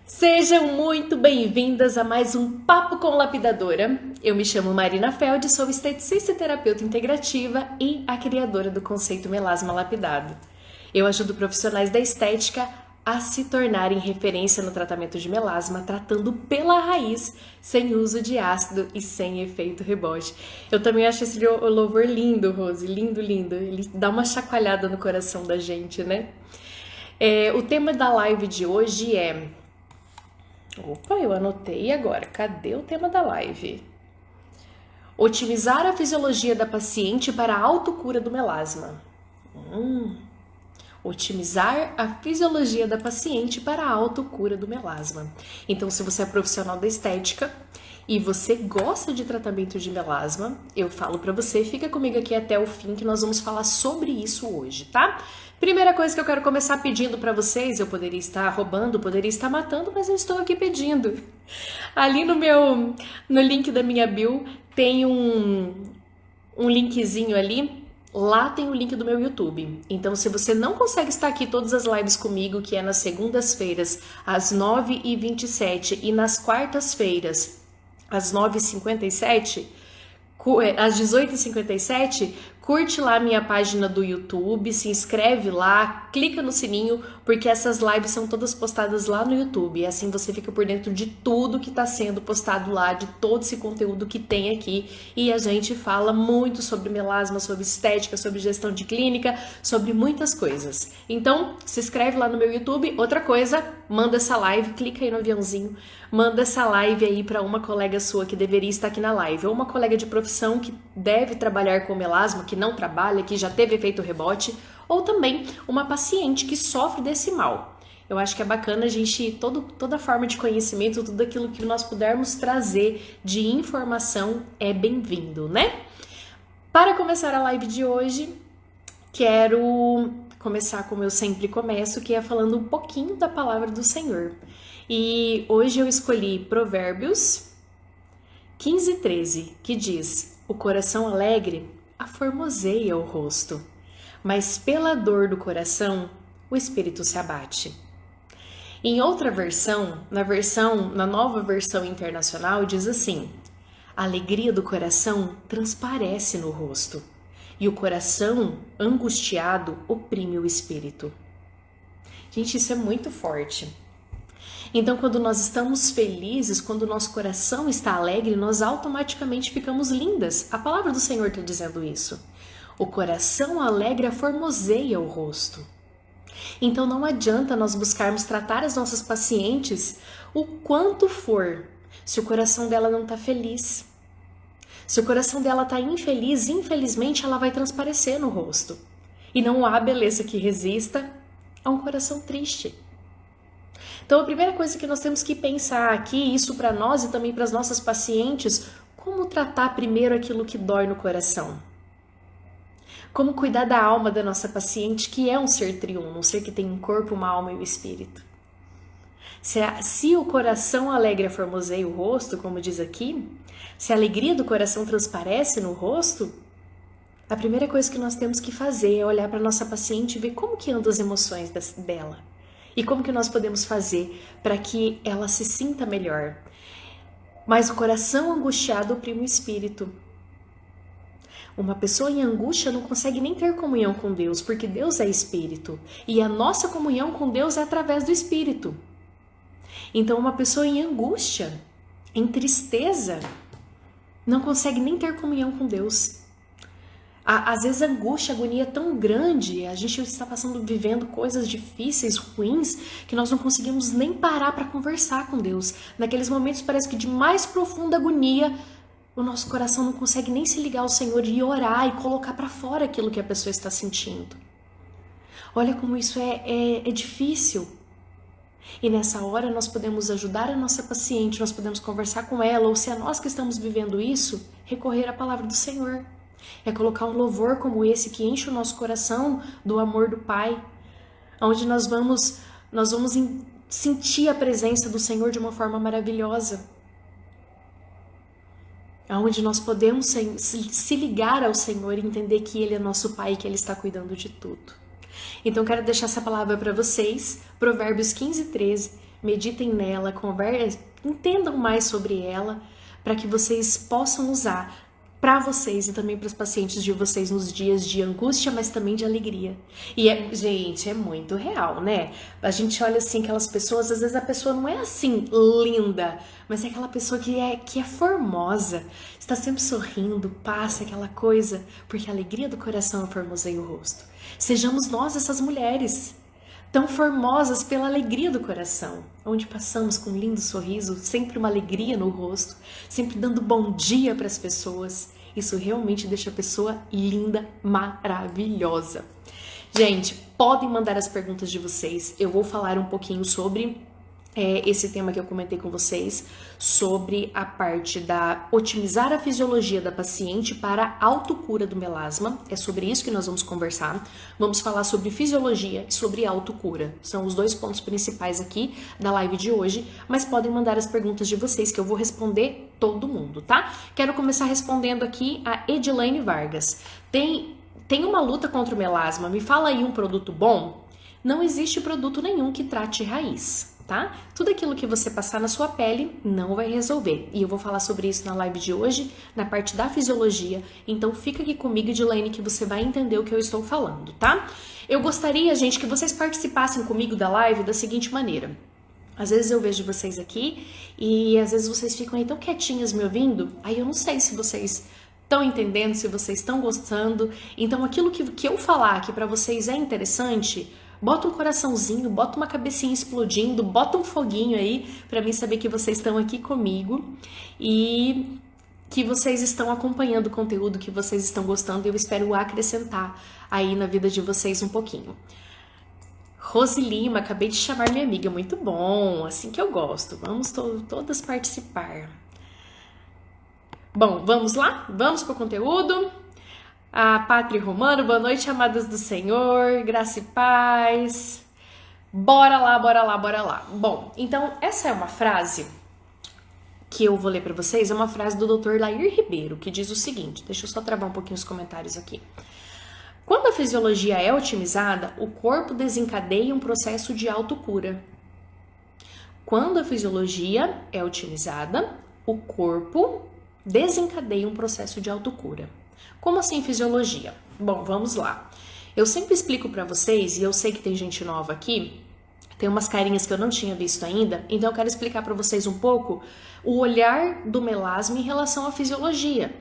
Sejam muito bem-vindas a mais um Papo com Lapidadora. Eu me chamo Marina Feld, sou esteticista e terapeuta integrativa e a criadora do conceito melasma lapidado. Eu ajudo profissionais da estética a se tornarem referência no tratamento de melasma, tratando pela raiz, sem uso de ácido e sem efeito rebote. Eu também acho esse louvor lindo, Rose, lindo, lindo. Ele dá uma chacoalhada no coração da gente, né? O tema da live de hoje é... Opa, eu anotei agora. Cadê o tema da live? Otimizar a fisiologia da paciente para a autocura do melasma. Otimizar a fisiologia da paciente para a autocura do melasma. Então, se você é profissional da estética e você gosta de tratamento de melasma, eu falo para você, fica comigo aqui até o fim que nós vamos falar sobre isso hoje, tá? Primeira coisa que eu quero começar pedindo para vocês, eu poderia estar roubando, poderia estar matando, mas eu estou aqui pedindo. Ali no link da minha bio tem um linkzinho ali, lá tem o link do meu YouTube. Então, se você não consegue estar aqui todas as lives comigo, que é nas segundas-feiras, às 9h27 e nas quartas-feiras, às 9h57, às 18h57, curte lá a minha página do YouTube, se inscreve lá, clica no sininho, porque essas lives são todas postadas lá no YouTube. E assim você fica por dentro de tudo que está sendo postado lá, de todo esse conteúdo que tem aqui. E a gente fala muito sobre melasma, sobre estética, sobre gestão de clínica, sobre muitas coisas. Então, se inscreve lá no meu YouTube. Outra coisa, manda essa live, clica aí no aviãozinho, manda essa live aí para uma colega sua que deveria estar aqui na live, ou uma colega de profissão que deve trabalhar com melasma, que não trabalha, que já teve efeito rebote, ou também uma paciente que sofre desse mal. Eu acho que é bacana a gente, toda forma de conhecimento, tudo aquilo que nós pudermos trazer de informação é bem-vindo, né? Para começar a live de hoje, quero começar como eu sempre começo, que é falando um pouquinho da palavra do Senhor. E hoje eu escolhi Provérbios 15:13, que diz: o coração alegre aformoseia o rosto, mas pela dor do coração o espírito se abate. Em outra versão, na nova versão internacional, diz assim: a alegria do coração transparece no rosto, e o coração angustiado oprime o espírito. Gente, isso é muito forte. Então, quando nós estamos felizes, quando o nosso coração está alegre, nós automaticamente ficamos lindas. A palavra do Senhor está dizendo isso. O coração alegre aformoseia o rosto. Então, não adianta nós buscarmos tratar as nossas pacientes o quanto for, se o coração dela não está feliz. Se o coração dela está infeliz, infelizmente ela vai transparecer no rosto. E não há beleza que resista a um coração triste. Então, a primeira coisa que nós temos que pensar aqui, isso para nós e também para as nossas pacientes, como tratar primeiro aquilo que dói no coração? Como cuidar da alma da nossa paciente, que é um ser triuno, um ser que tem um corpo, uma alma e um espírito. Se o coração alegre aformoseia o rosto, como diz aqui, se a alegria do coração transparece no rosto, a primeira coisa que nós temos que fazer é olhar para a nossa paciente e ver como que andam as emoções dela. E como que nós podemos fazer para que ela se sinta melhor? Mas o coração angustiado oprime o espírito. Uma pessoa em angústia não consegue nem ter comunhão com Deus, porque Deus é espírito. E a nossa comunhão com Deus é através do espírito. Então, uma pessoa em angústia, em tristeza, não consegue nem ter comunhão com Deus. Às vezes a angústia, a agonia é tão grande, a gente está vivendo coisas difíceis, ruins, que nós não conseguimos nem parar para conversar com Deus. Naqueles momentos parece que de mais profunda agonia, o nosso coração não consegue nem se ligar ao Senhor e orar e colocar para fora aquilo que a pessoa está sentindo. Olha como isso é difícil. E nessa hora nós podemos ajudar a nossa paciente, nós podemos conversar com ela, ou se é nós que estamos vivendo isso, recorrer à palavra do Senhor. É colocar um louvor como esse que enche o nosso coração do amor do Pai, onde nós vamos sentir a presença do Senhor de uma forma maravilhosa, onde nós podemos se ligar ao Senhor e entender que Ele é nosso Pai e que Ele está cuidando de tudo. Então quero deixar essa palavra para vocês, Provérbios 15:13, meditem nela, entendam mais sobre ela, para que vocês possam usar para vocês e também para os pacientes de vocês nos dias de angústia, mas também de alegria. E, gente, é muito real, né? A gente olha assim, aquelas pessoas, às vezes a pessoa não é assim linda, mas é aquela pessoa que é formosa, está sempre sorrindo, passa aquela coisa, porque a alegria do coração formoseia o rosto. Sejamos nós essas mulheres, tão formosas pela alegria do coração, onde passamos com um lindo sorriso, sempre uma alegria no rosto, sempre dando bom dia para as pessoas. Isso realmente deixa a pessoa linda, maravilhosa. Gente, podem mandar as perguntas de vocês. Eu vou falar um pouquinho sobre esse tema que eu comentei com vocês, sobre a parte da otimizar a fisiologia da paciente para a autocura do melasma. É sobre isso que nós vamos conversar. Vamos falar sobre fisiologia e sobre autocura. São os dois pontos principais aqui da live de hoje, mas podem mandar as perguntas de vocês que eu vou responder todo mundo, tá? Quero começar respondendo aqui a Edilaine Vargas. Tem uma luta contra o melasma, me fala aí um produto bom? Não existe produto nenhum que trate raiz. Tá? Tudo aquilo que você passar na sua pele não vai resolver. E eu vou falar sobre isso na live de hoje, na parte da fisiologia. Então fica aqui comigo, Edilaine, que você vai entender o que eu estou falando, tá? Eu gostaria, gente, que vocês participassem comigo da live da seguinte maneira. Às vezes eu vejo vocês aqui e às vezes vocês ficam aí tão quietinhas me ouvindo. Aí eu não sei se vocês estão entendendo, se vocês estão gostando. Então aquilo que eu falar aqui pra vocês é interessante, bota um coraçãozinho, bota uma cabecinha explodindo, bota um foguinho aí pra mim saber que vocês estão aqui comigo e que vocês estão acompanhando o conteúdo, que vocês estão gostando e eu espero acrescentar aí na vida de vocês um pouquinho. Rose Lima, acabei de chamar minha amiga, muito bom, assim que eu gosto, vamos todas participar. Bom, vamos lá? Vamos pro conteúdo? A Pátria Romano, boa noite, amadas do Senhor, graça e paz. Bora lá, bora lá, bora lá. Bom, então essa é uma frase que eu vou ler para vocês, é uma frase do Dr. Lair Ribeiro, que diz o seguinte, deixa eu só travar um pouquinho os comentários aqui. Quando a fisiologia é otimizada, o corpo desencadeia um processo de autocura. Quando a fisiologia é otimizada, o corpo desencadeia um processo de autocura. Como assim fisiologia? Bom, vamos lá. Eu sempre explico para vocês, e eu sei que tem gente nova aqui, tem umas carinhas que eu não tinha visto ainda, então eu quero explicar para vocês um pouco o olhar do melasma em relação à fisiologia.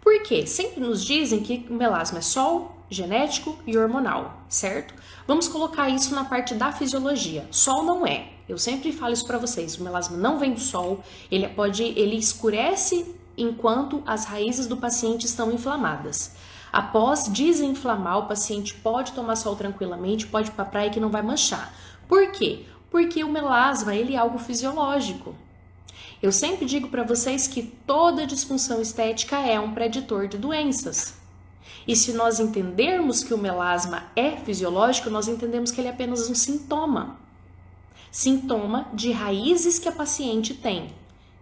Por quê? Sempre nos dizem que o melasma é sol, genético e hormonal, certo? Vamos colocar isso na parte da fisiologia. Sol não é. Eu sempre falo isso para vocês. O melasma não vem do sol, ele escurece enquanto as raízes do paciente estão inflamadas. Após desinflamar, o paciente pode tomar sol tranquilamente, pode ir para a praia que não vai manchar. Por quê? Porque o melasma ele é algo fisiológico. Eu sempre digo para vocês que toda disfunção estética é um preditor de doenças. E se nós entendermos que o melasma é fisiológico, nós entendemos que ele é apenas um sintoma. Sintoma de raízes que a paciente tem,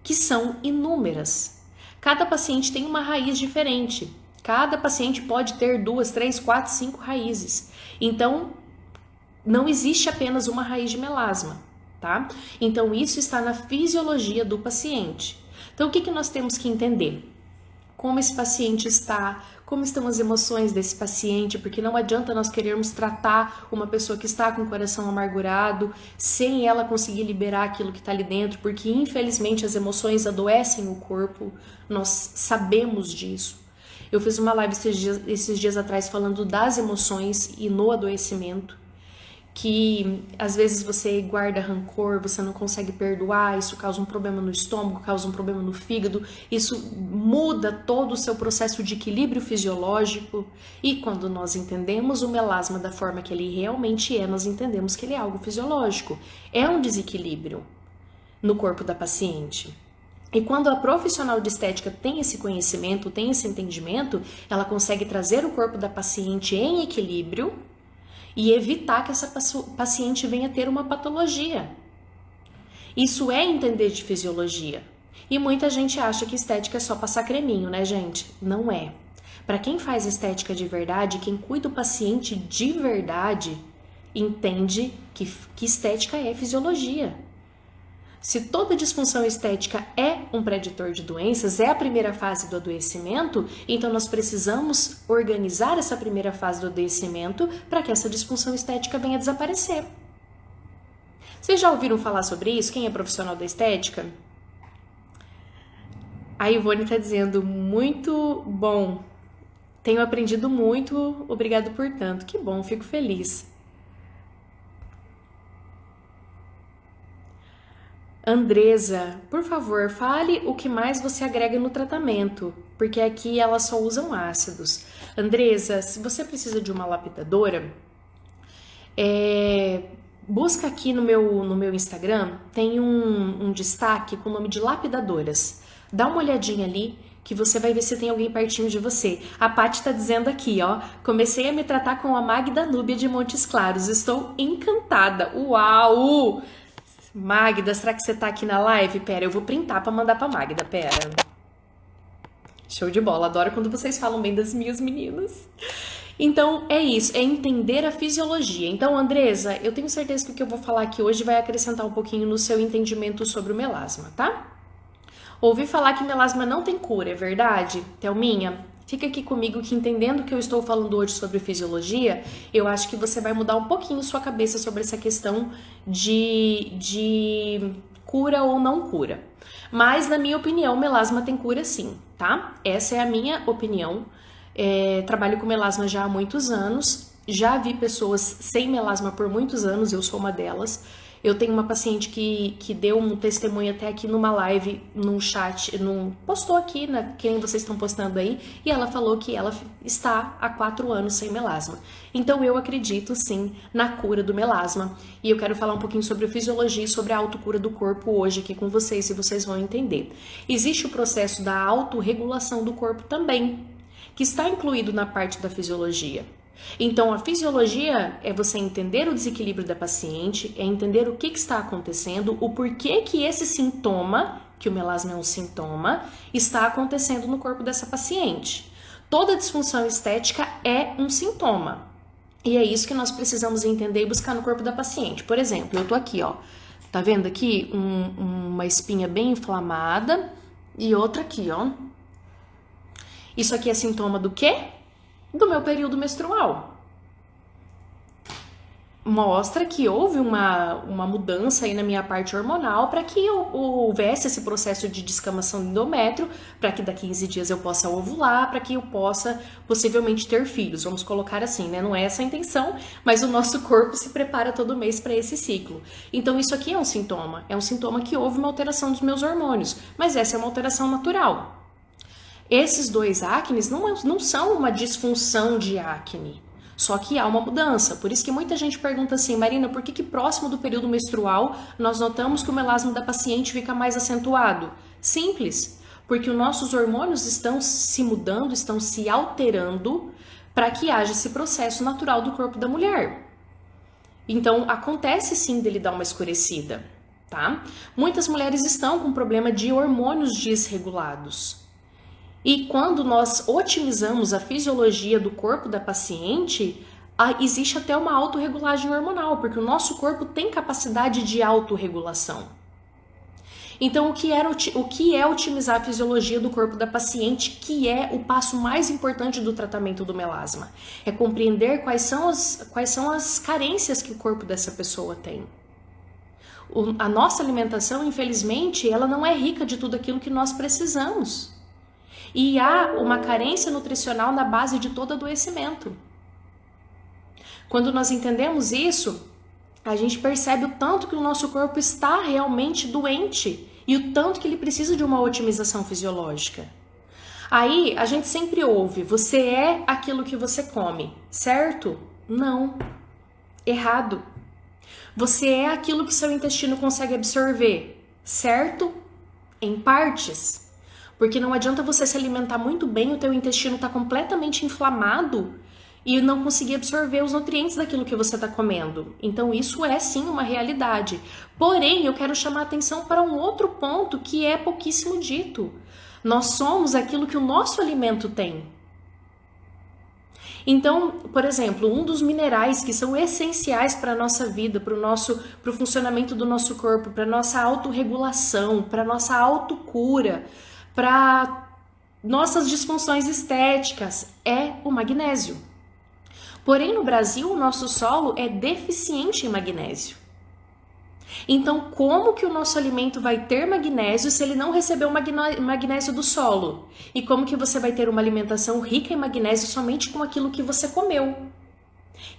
que são inúmeras. Cada paciente tem uma raiz diferente. Cada paciente pode ter 2, 3, 4, 5 raízes. Então, não existe apenas uma raiz de melasma, tá? Então, isso está na fisiologia do paciente. Então, o que nós temos que entender? Como esse paciente está, como estão as emoções desse paciente, porque não adianta nós querermos tratar uma pessoa que está com o coração amargurado sem ela conseguir liberar aquilo que está ali dentro, porque infelizmente as emoções adoecem o corpo, nós sabemos disso. Eu fiz uma live esses dias atrás falando das emoções e no adoecimento, que às vezes você guarda rancor, você não consegue perdoar, isso causa um problema no estômago, causa um problema no fígado, isso muda todo o seu processo de equilíbrio fisiológico e quando nós entendemos o melasma da forma que ele realmente é, nós entendemos que ele é algo fisiológico, é um desequilíbrio no corpo da paciente. E quando a profissional de estética tem esse conhecimento, tem esse entendimento, ela consegue trazer o corpo da paciente em equilíbrio e evitar que essa paciente venha ter uma patologia. Isso é entender de fisiologia. E muita gente acha que estética é só passar creminho, né, gente? Não é. Para quem faz estética de verdade, quem cuida do paciente de verdade, entende que estética é fisiologia. Se toda disfunção estética é um preditor de doenças, é a primeira fase do adoecimento, então nós precisamos organizar essa primeira fase do adoecimento para que essa disfunção estética venha a desaparecer. Vocês já ouviram falar sobre isso? Quem é profissional da estética? A Ivone está dizendo, muito bom. Tenho aprendido muito, obrigado por tanto. Que bom, fico feliz. Andresa, por favor, fale o que mais você agrega no tratamento, porque aqui elas só usam ácidos. Andresa, se você precisa de uma lapidadora, busca aqui no meu Instagram, tem um destaque com o nome de lapidadoras. Dá uma olhadinha ali, que você vai ver se tem alguém pertinho de você. A Paty tá dizendo aqui, ó, comecei a me tratar com a Magda Núbia de Montes Claros, estou encantada. Uau! Magda, será que você tá aqui na live? Pera, eu vou printar pra mandar pra Magda, pera. Show de bola, adoro quando vocês falam bem das minhas meninas. Então, é isso, é entender a fisiologia. Então, Andresa, eu tenho certeza que o que eu vou falar aqui hoje vai acrescentar um pouquinho no seu entendimento sobre o melasma, tá? Ouvi falar que melasma não tem cura, é verdade? Thelminha, fica aqui comigo que entendendo que eu estou falando hoje sobre fisiologia, eu acho que você vai mudar um pouquinho sua cabeça sobre essa questão de cura ou não cura. Mas, na minha opinião, melasma tem cura sim, tá? Essa é a minha opinião. Trabalho com melasma já há muitos anos, já vi pessoas sem melasma por muitos anos, eu sou uma delas. Eu tenho uma paciente que deu um testemunho até aqui numa live, num chat, postou aqui, né, quem vocês estão postando aí, e ela falou que ela está há 4 anos sem melasma. Então eu acredito sim na cura do melasma, e eu quero falar um pouquinho sobre a fisiologia e sobre a autocura do corpo hoje aqui com vocês, e vocês vão entender. Existe o processo da autorregulação do corpo também, que está incluído na parte da fisiologia. Então, a fisiologia é você entender o desequilíbrio da paciente, é entender o que está acontecendo, o porquê que esse sintoma, que o melasma é um sintoma, está acontecendo no corpo dessa paciente. Toda disfunção estética é um sintoma. E é isso que nós precisamos entender e buscar no corpo da paciente. Por exemplo, eu tô aqui, ó, tá vendo aqui uma espinha bem inflamada e outra aqui, ó. Isso aqui é sintoma do quê? Do meu período menstrual. Mostra que houve uma mudança aí na minha parte hormonal para que houvesse esse processo de descamação do endométrio, para que daqui a 15 dias eu possa ovular, para que eu possa possivelmente ter filhos. Vamos colocar assim, né? Não é essa a intenção, mas o nosso corpo se prepara todo mês para esse ciclo. Então isso aqui é um sintoma que houve uma alteração dos meus hormônios, mas essa é uma alteração natural. Esses 2 acnes não são uma disfunção de acne, só que há uma mudança. Por isso que muita gente pergunta assim, Marina, por que próximo do período menstrual nós notamos que o melasma da paciente fica mais acentuado? Simples, porque os nossos hormônios estão se mudando, estão se alterando para que haja esse processo natural do corpo da mulher. Então, acontece sim dele dar uma escurecida, tá? Muitas mulheres estão com problema de hormônios desregulados. E quando nós otimizamos a fisiologia do corpo da paciente, existe até uma autorregulagem hormonal, porque o nosso corpo tem capacidade de autorregulação. Então, o que é otimizar a fisiologia do corpo da paciente, que é o passo mais importante do tratamento do melasma? É compreender quais são as carências que o corpo dessa pessoa tem. A nossa alimentação, infelizmente, ela não é rica de tudo aquilo que nós precisamos. E há uma carência nutricional na base de todo adoecimento. Quando nós entendemos isso, a gente percebe o tanto que o nosso corpo está realmente doente e o tanto que ele precisa de uma otimização fisiológica. Aí a gente sempre ouve, você é aquilo que você come, certo? Não, errado. Você é aquilo que seu intestino consegue absorver, certo? Em partes. Porque não adianta você se alimentar muito bem, o teu intestino está completamente inflamado e não conseguir absorver os nutrientes daquilo que você está comendo. Então isso é sim uma realidade. Porém, eu quero chamar a atenção para um outro ponto que é pouquíssimo dito. Nós somos aquilo que o nosso alimento tem. Então, por exemplo, um dos minerais que são essenciais para a nossa vida, para o funcionamento do nosso corpo, para a nossa autorregulação, para a nossa autocura, para nossas disfunções estéticas, é o magnésio. Porém, no Brasil, o nosso solo é deficiente em magnésio. Então, como que o nosso alimento vai ter magnésio se ele não recebeu o magnésio do solo? E como que você vai ter uma alimentação rica em magnésio somente com aquilo que você comeu?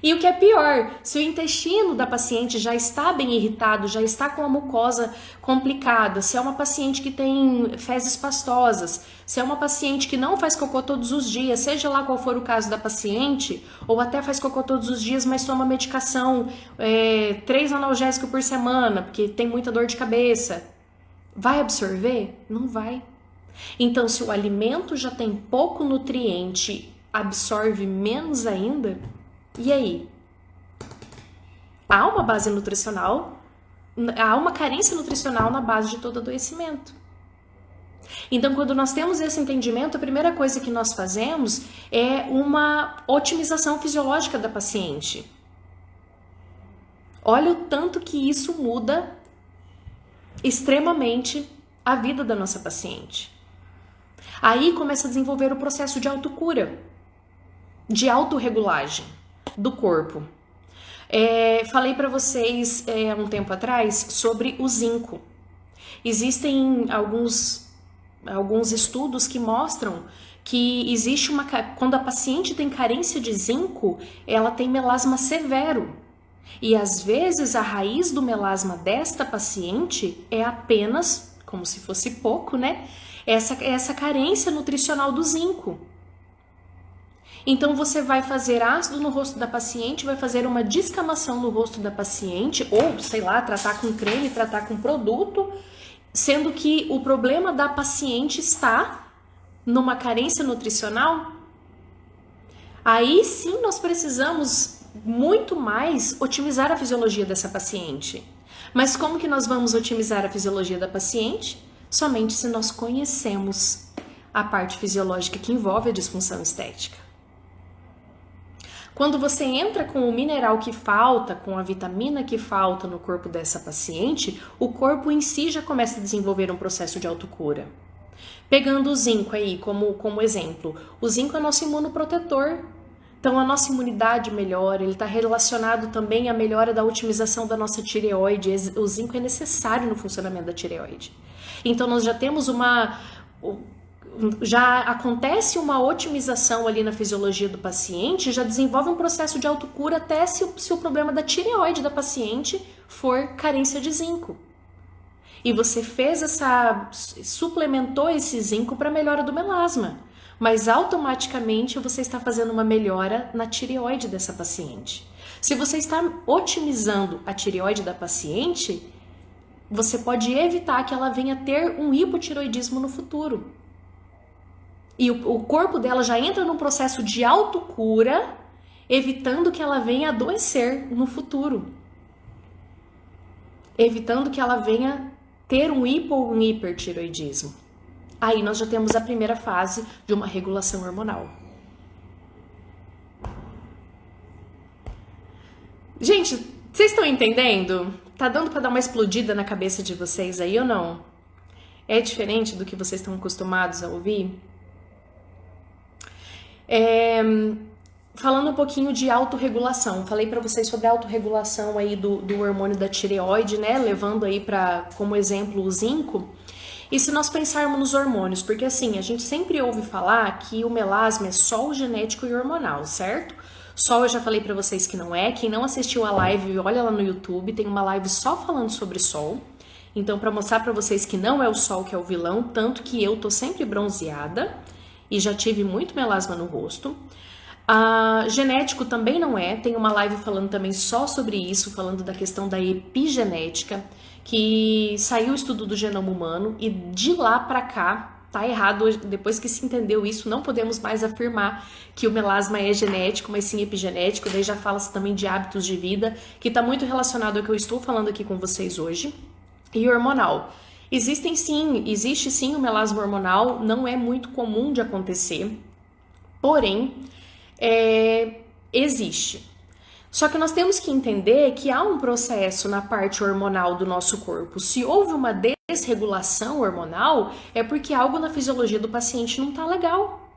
E o que é pior, se o intestino da paciente já está bem irritado, já está com a mucosa complicada, se é uma paciente que tem fezes pastosas, se é uma paciente que não faz cocô todos os dias, seja lá qual for o caso da paciente, ou até faz cocô todos os dias, mas toma medicação, 3 analgésicos por semana, porque tem muita dor de cabeça, vai absorver? Não vai. Então, se o alimento já tem pouco nutriente, absorve menos ainda? E aí? Há uma base nutricional, há uma carência nutricional na base de todo adoecimento. Então, quando nós temos esse entendimento, a primeira coisa que nós fazemos é uma otimização fisiológica da paciente. Olha o tanto que isso muda extremamente a vida da nossa paciente. Aí começa a desenvolver o processo de autocura, de autorregulagem do corpo. Falei para vocês um tempo atrás sobre o zinco. Existem alguns estudos que mostram que existe quando a paciente tem carência de zinco, ela tem melasma severo. E às vezes a raiz do melasma desta paciente é apenas, como se fosse pouco, né? Essa carência nutricional do zinco. Então você vai fazer ácido no rosto da paciente, vai fazer uma descamação no rosto da paciente, ou sei lá, tratar com creme, tratar com produto, sendo que o problema da paciente está numa carência nutricional. Aí sim nós precisamos muito mais otimizar a fisiologia dessa paciente. Mas como que nós vamos otimizar a fisiologia da paciente? Somente se nós conhecemos a parte fisiológica que envolve a disfunção estética. Quando você entra com o mineral que falta, com a vitamina que falta no corpo dessa paciente, o corpo em si já começa a desenvolver um processo de autocura. Pegando o zinco aí como exemplo, o zinco é nosso imunoprotetor. Então a nossa imunidade melhora, ele está relacionado também à melhora da otimização da nossa tireoide. O zinco é necessário no funcionamento da tireoide. Então nós já temos já acontece uma otimização ali na fisiologia do paciente, já desenvolve um processo de autocura até se o problema da tireoide da paciente for carência de zinco. E você suplementou esse zinco para melhora do melasma, mas automaticamente você está fazendo uma melhora na tireoide dessa paciente. Se você está otimizando a tireoide da paciente, você pode evitar que ela venha ter um hipotireoidismo no futuro. E o corpo dela já entra num processo de autocura, evitando que ela venha adoecer no futuro. Evitando que ela venha ter um hipo ou um hipertireoidismo. Aí nós já temos a primeira fase de uma regulação hormonal. Gente, vocês estão entendendo? Tá dando para dar uma explodida na cabeça de vocês aí ou não? É diferente do que vocês estão acostumados a ouvir? Falando um pouquinho de autorregulação, falei para vocês sobre a autorregulação aí do hormônio da tireoide, né? Levando aí como exemplo o zinco. E se nós pensarmos nos hormônios, porque assim, a gente sempre ouve falar que o melasma é só o genético e hormonal, certo? Só eu já falei para vocês que não é. Quem não assistiu a live, olha lá no YouTube, tem uma live só falando sobre sol. Então, para mostrar para vocês que não é o sol que é o vilão, tanto que eu tô sempre bronzeada e já tive muito melasma no rosto. Genético também não é, tem uma live falando também só sobre isso, falando da questão da epigenética, que saiu o estudo do genoma humano e de lá para cá tá errado. Depois que se entendeu isso, não podemos mais afirmar que o melasma é genético, mas sim epigenético. Daí já fala-se também de hábitos de vida, que está muito relacionado ao que eu estou falando aqui com vocês hoje. E hormonal. Existe sim o melasma hormonal, não é muito comum de acontecer, porém, existe. Só que nós temos que entender que há um processo na parte hormonal do nosso corpo. Se houve uma desregulação hormonal, é porque algo na fisiologia do paciente não está legal.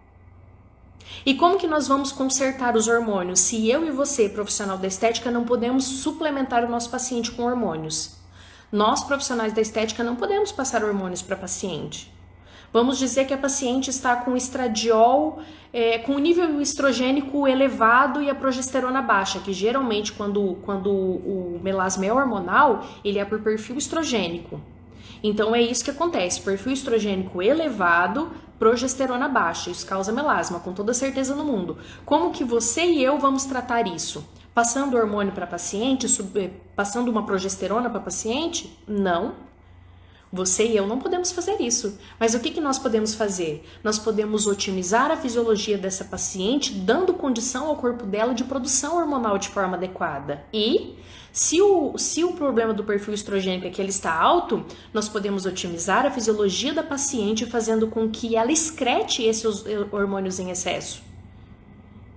E como que nós vamos consertar os hormônios se eu e você, profissional da estética, não podemos suplementar o nosso paciente com hormônios? Nós, profissionais da estética, não podemos passar hormônios para paciente. Vamos dizer que a paciente está com estradiol, com o nível estrogênico elevado e a progesterona baixa, que geralmente quando o melasma é hormonal, ele é por perfil estrogênico. Então é isso que acontece, perfil estrogênico elevado, progesterona baixa, isso causa melasma, com toda certeza no mundo. Como que você e eu vamos tratar isso? Passando hormônio para paciente, passando uma progesterona para paciente? Não. Você e eu não podemos fazer isso. Mas o que nós podemos fazer? Nós podemos otimizar a fisiologia dessa paciente, dando condição ao corpo dela de produção hormonal de forma adequada. E se o problema do perfil estrogênico é que ele está alto, nós podemos otimizar a fisiologia da paciente, fazendo com que ela excrete esses hormônios em excesso.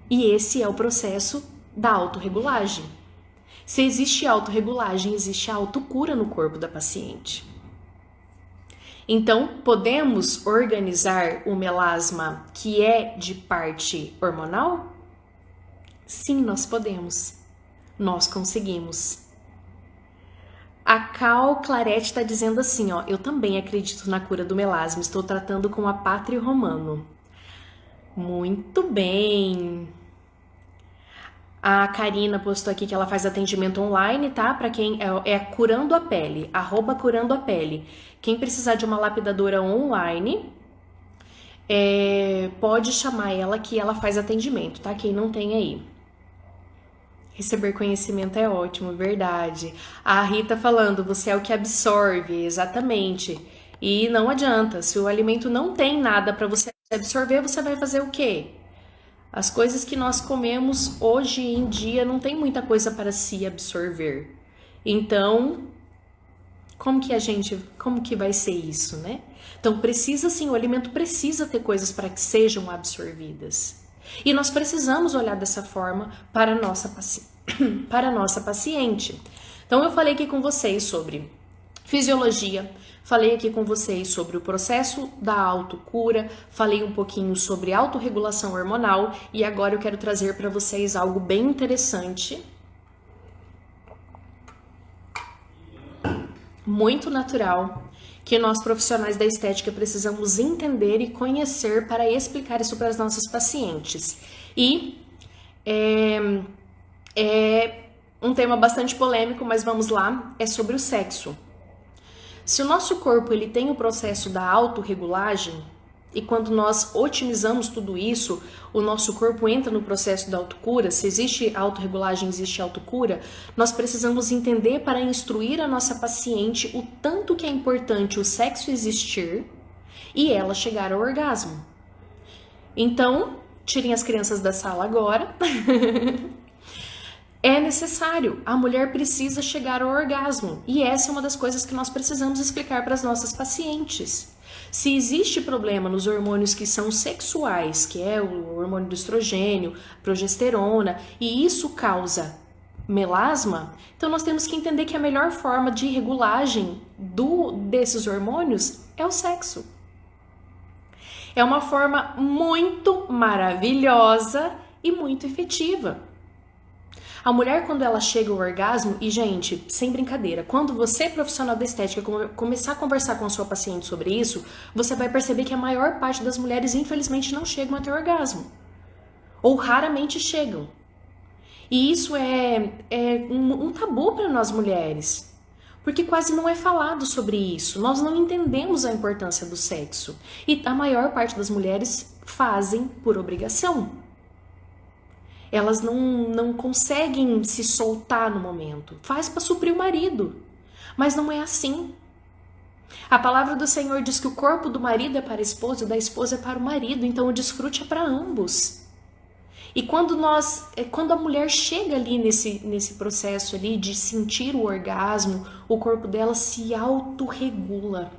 E esse é o processo da autorregulagem. Se existe autorregulagem, existe autocura no corpo da paciente. Então, podemos organizar o melasma que é de parte hormonal? Sim, nós podemos. Nós conseguimos. A Cal Clarete está dizendo assim, ó, eu também acredito na cura do melasma, estou tratando com a Pátria Romano. Muito bem. A Karina postou aqui que ela faz atendimento online, tá? Para quem é Curando a Pele, @Curando a Pele. Quem precisar de uma lapidadora online, pode chamar ela que ela faz atendimento, tá? Quem não tem aí. Receber conhecimento é ótimo, verdade. A Rita falando, você é o que absorve, exatamente. E não adianta, se o alimento não tem nada para você absorver, você vai fazer o quê? As coisas que nós comemos hoje em dia não tem muita coisa para se absorver. Então, como que vai ser isso, né? Então precisa sim, o alimento precisa ter coisas para que sejam absorvidas. E nós precisamos olhar dessa forma para a nossa paciente. Então eu falei aqui com vocês sobre fisiologia, falei aqui com vocês sobre o processo da autocura, falei um pouquinho sobre autorregulação hormonal e agora eu quero trazer para vocês algo bem interessante, muito natural, que nós profissionais da estética precisamos entender e conhecer para explicar isso para as nossas pacientes. E é um tema bastante polêmico, mas vamos lá, é sobre o sexo. Se o nosso corpo ele tem o processo da autorregulagem, e quando nós otimizamos tudo isso, o nosso corpo entra no processo da autocura, se existe autorregulagem, existe autocura, nós precisamos entender para instruir a nossa paciente o tanto que é importante o sexo existir e ela chegar ao orgasmo. Então, tirem as crianças da sala agora. É necessário, a mulher precisa chegar ao orgasmo e essa é uma das coisas que nós precisamos explicar para as nossas pacientes. Se existe problema nos hormônios que são sexuais, que é o hormônio do estrogênio, progesterona, e isso causa melasma, então nós temos que entender que a melhor forma de regulagem desses hormônios é o sexo. É uma forma muito maravilhosa e muito efetiva. A mulher, quando ela chega ao orgasmo, e gente, sem brincadeira, quando você, profissional da estética, começar a conversar com a sua paciente sobre isso, você vai perceber que a maior parte das mulheres, infelizmente, não chegam a ter orgasmo. Ou raramente chegam. E isso é um tabu para nós mulheres. Porque quase não é falado sobre isso. Nós não entendemos a importância do sexo. E a maior parte das mulheres fazem por obrigação. Elas não conseguem se soltar no momento. Faz para suprir o marido. Mas não é assim. A palavra do Senhor diz que o corpo do marido é para a esposa e da esposa é para o marido. Então o desfrute é para ambos. E quando a mulher chega ali nesse processo ali de sentir o orgasmo, o corpo dela se autorregula.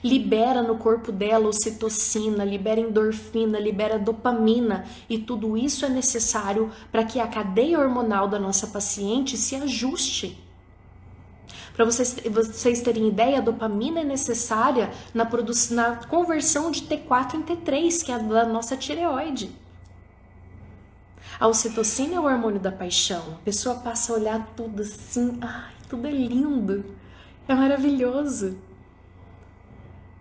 libera no corpo dela ocitocina, libera endorfina, libera dopamina, e tudo isso é necessário para que a cadeia hormonal da nossa paciente se ajuste. Para vocês terem ideia, a dopamina é necessária na conversão de T4 em T3, que é a da nossa tireoide. A ocitocina é o hormônio da paixão. A pessoa passa a olhar tudo assim, ai, tudo é lindo, é maravilhoso.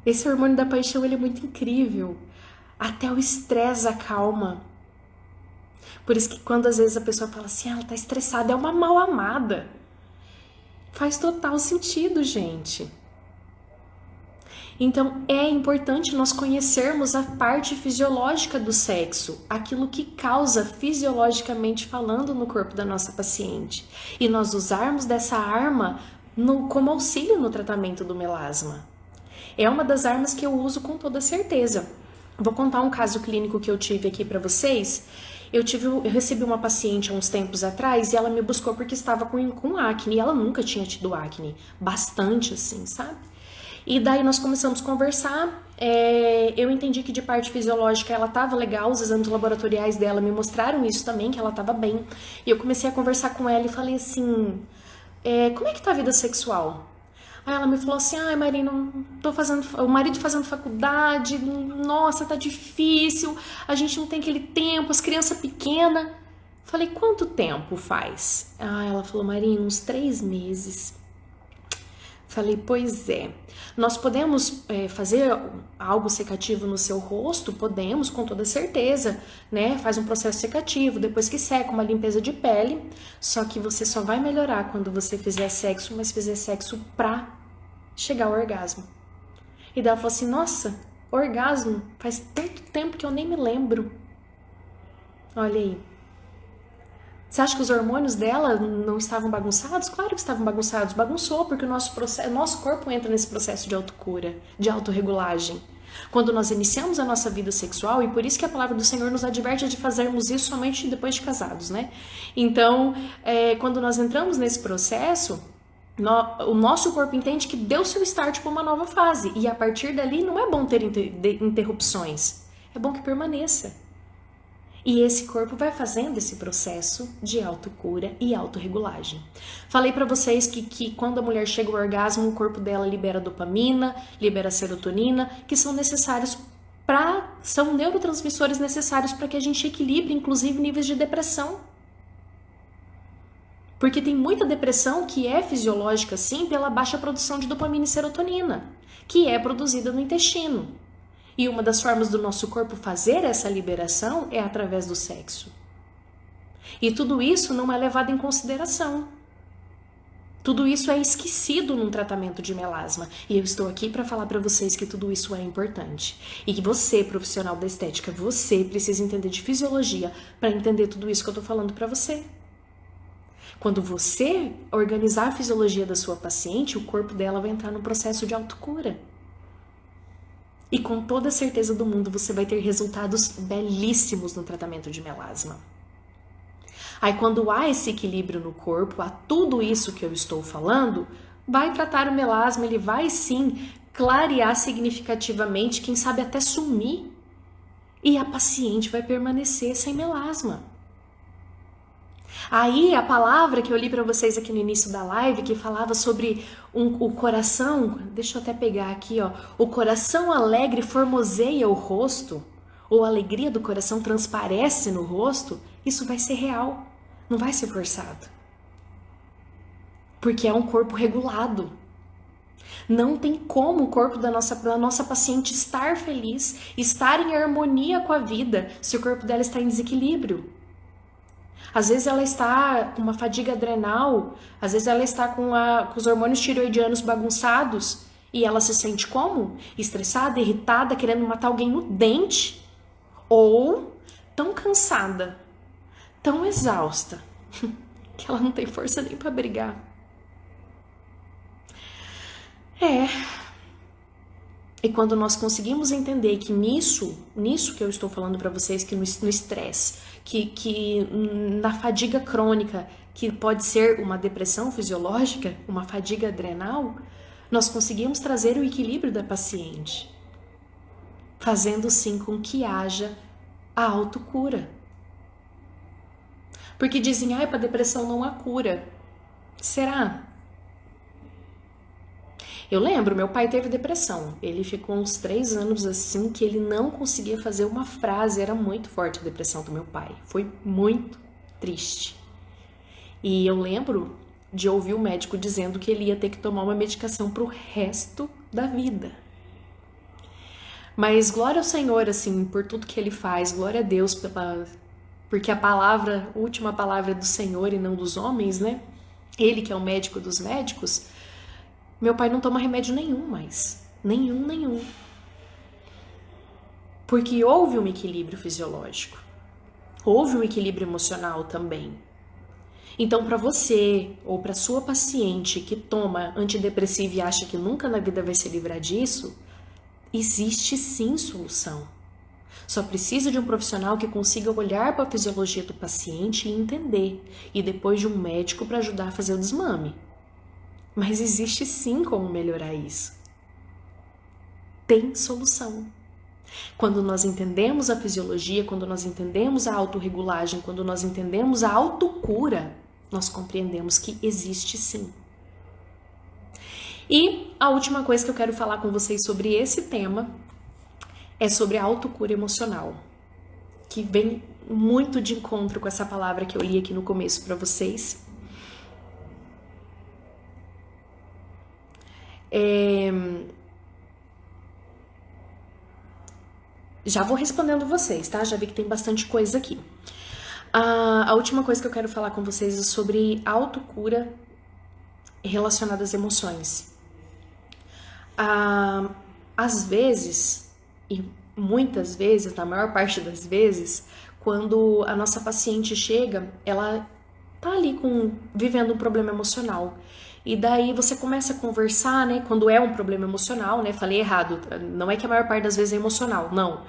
Esse hormônio da paixão, ele é muito incrível. Até o estresse acalma. Por isso que quando às vezes a pessoa fala assim, ela tá estressada, é uma mal amada. Faz total sentido, gente. Então, é importante nós conhecermos a parte fisiológica do sexo, aquilo que causa fisiologicamente falando no corpo da nossa paciente. E nós usarmos dessa arma como auxílio no tratamento do melasma. É uma das armas que eu uso com toda certeza. Vou contar um caso clínico que eu tive aqui para vocês. Eu recebi uma paciente há uns tempos atrás e ela me buscou porque estava com acne. E ela nunca tinha tido acne, bastante assim, sabe? E daí nós começamos a conversar, eu entendi que de parte fisiológica ela estava legal, os exames laboratoriais dela me mostraram isso também, que ela estava bem. E eu comecei a conversar com ela e falei assim, como é que tá a vida sexual? Aí ela me falou assim, ai Marina, tô fazendo, o marido fazendo faculdade, nossa, tá difícil, a gente não tem aquele tempo, as crianças pequenas. Falei, quanto tempo faz? Ela falou, Marina, uns 3 meses. Falei, pois é, nós podemos fazer algo secativo no seu rosto? Podemos, com toda certeza, né? Faz um processo secativo, depois que seca, uma limpeza de pele, só que você só vai melhorar quando você fizer sexo, mas fizer sexo pra chegar ao orgasmo. E daí ela falou assim, nossa, orgasmo? Faz tanto tempo que eu nem me lembro. Olha aí. Você acha que os hormônios dela não estavam bagunçados? Claro que estavam bagunçados. Bagunçou, porque o nosso corpo entra nesse processo de autocura, de autorregulagem. Quando nós iniciamos a nossa vida sexual, e por isso que a palavra do Senhor nos adverte de fazermos isso somente depois de casados, né? Então, quando nós entramos nesse processo, o nosso corpo entende que deu seu start para uma nova fase. E a partir dali, não é bom ter interrupções. É bom que permaneça. E esse corpo vai fazendo esse processo de autocura e autorregulagem. Falei para vocês que quando a mulher chega ao orgasmo, o corpo dela libera dopamina, libera serotonina, que são necessários são neurotransmissores necessários para que a gente equilibre, inclusive, níveis de depressão. Porque tem muita depressão que é fisiológica, sim, pela baixa produção de dopamina e serotonina, que é produzida no intestino. E uma das formas do nosso corpo fazer essa liberação é através do sexo. E tudo isso não é levado em consideração. Tudo isso é esquecido num tratamento de melasma. E eu estou aqui para falar para vocês que tudo isso é importante. E que você, profissional da estética, você precisa entender de fisiologia para entender tudo isso que eu estou falando para você. Quando você organizar a fisiologia da sua paciente, o corpo dela vai entrar no processo de autocura. E com toda a certeza do mundo, você vai ter resultados belíssimos no tratamento de melasma. Aí quando há esse equilíbrio no corpo, há tudo isso que eu estou falando, vai tratar o melasma, ele vai sim clarear significativamente, quem sabe até sumir. E a paciente vai permanecer sem melasma. Aí a palavra que eu li para vocês aqui no início da live, que falava sobre o coração, deixa eu até pegar aqui, ó, o coração alegre formoseia o rosto, ou a alegria do coração transparece no rosto, isso vai ser real, não vai ser forçado. Porque é um corpo regulado. Não tem como o corpo da nossa paciente estar feliz, estar em harmonia com a vida, se o corpo dela está em desequilíbrio. Às vezes ela está com uma fadiga adrenal, às vezes ela está com os hormônios tireoidianos bagunçados e ela se sente como? Estressada, irritada, querendo matar alguém no dente, ou tão cansada, tão exausta, que ela não tem força nem para brigar. E quando nós conseguimos entender que nisso que eu estou falando para vocês, que no estresse, que na fadiga crônica, que pode ser uma depressão fisiológica, uma fadiga adrenal, nós conseguimos trazer o equilíbrio da paciente, fazendo sim com que haja a autocura. Porque dizem, para depressão não há cura. Será? Eu lembro, meu pai teve depressão. Ele ficou uns 3 anos assim que ele não conseguia fazer uma frase. Era muito forte a depressão do meu pai. Foi muito triste. E eu lembro de ouvir o médico dizendo que ele ia ter que tomar uma medicação pro resto da vida. Mas glória ao Senhor, assim, por tudo que ele faz. Glória a Deus porque a última palavra é do Senhor e não dos homens, né? Ele que é o médico dos médicos. Meu pai não toma remédio nenhum mais. Nenhum. Porque houve um equilíbrio fisiológico. Houve um equilíbrio emocional também. Então, para você ou para sua paciente que toma antidepressivo e acha que nunca na vida vai se livrar disso, existe sim solução. Só precisa de um profissional que consiga olhar para a fisiologia do paciente e entender, e depois de um médico para ajudar a fazer o desmame. Mas existe sim como melhorar isso. Tem solução. Quando nós entendemos a fisiologia, quando nós entendemos a autorregulagem, quando nós entendemos a autocura, nós compreendemos que existe sim. E a última coisa que eu quero falar com vocês sobre esse tema é sobre a autocura emocional, que vem muito de encontro com essa palavra que eu li aqui no começo para vocês. Já vou respondendo vocês, tá? Já vi que tem bastante coisa aqui. A última coisa que eu quero falar com vocês é sobre autocura relacionada às emoções. Às vezes, e muitas vezes, na maior parte das vezes, quando a nossa paciente chega, ela tá ali vivendo um problema emocional. E daí você começa a conversar, né? Quando é um problema emocional, né? Falei errado, não é que a maior parte das vezes é emocional, não.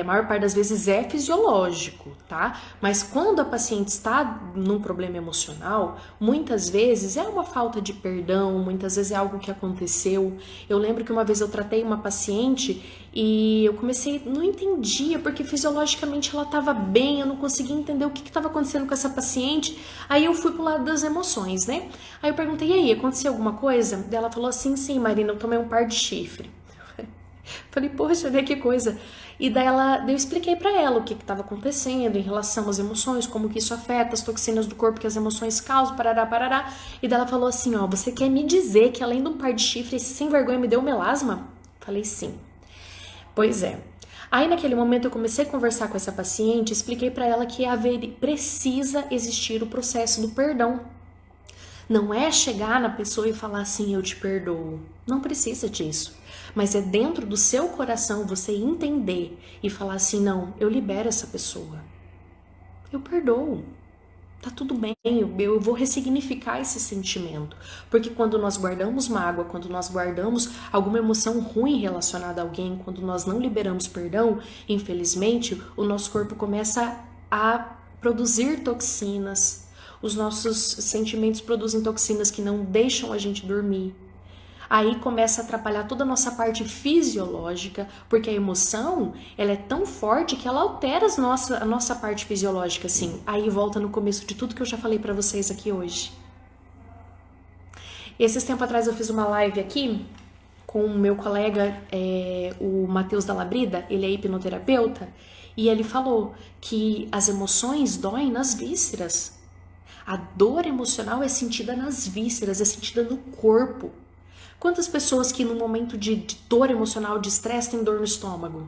A maior parte das vezes é fisiológico, tá? Mas quando a paciente está num problema emocional, muitas vezes é uma falta de perdão, muitas vezes é algo que aconteceu. Eu lembro que uma vez eu tratei uma paciente e eu não entendia, porque fisiologicamente ela estava bem, eu não conseguia entender o que estava acontecendo com essa paciente. Aí eu fui pro lado das emoções, né? Aí eu perguntei, e aí, aconteceu alguma coisa? Ela falou assim, sim, Marina, eu tomei um par de chifre. Falei, poxa, olha que coisa. E daí eu expliquei pra ela o que estava acontecendo em relação às emoções, como que isso afeta as toxinas do corpo que as emoções causam, parará. E daí ela falou assim, você quer me dizer que além de um par de chifre, esse sem vergonha me deu melasma? Falei, sim. Pois é. Aí naquele momento eu comecei a conversar com essa paciente, expliquei pra ela que precisa existir o processo do perdão. Não é chegar na pessoa e falar assim, eu te perdoo. Não precisa disso. Mas é dentro do seu coração você entender e falar assim, não, eu libero essa pessoa. Eu perdoo. Tá tudo bem, eu vou ressignificar esse sentimento. Porque quando nós guardamos mágoa, quando nós guardamos alguma emoção ruim relacionada a alguém, quando nós não liberamos perdão, infelizmente, o nosso corpo começa a produzir toxinas. Os nossos sentimentos produzem toxinas que não deixam a gente dormir. Aí começa a atrapalhar toda a nossa parte fisiológica, porque a emoção, ela é tão forte que ela altera a nossa parte fisiológica, assim. Aí volta no começo de tudo que eu já falei pra vocês aqui hoje. Esses tempos atrás eu fiz uma live aqui com o meu colega, o Matheus Dalabrida, ele é hipnoterapeuta, e ele falou que as emoções doem nas vísceras. A dor emocional é sentida nas vísceras, é sentida no corpo. Quantas pessoas que no momento de dor emocional, de estresse, têm dor no estômago?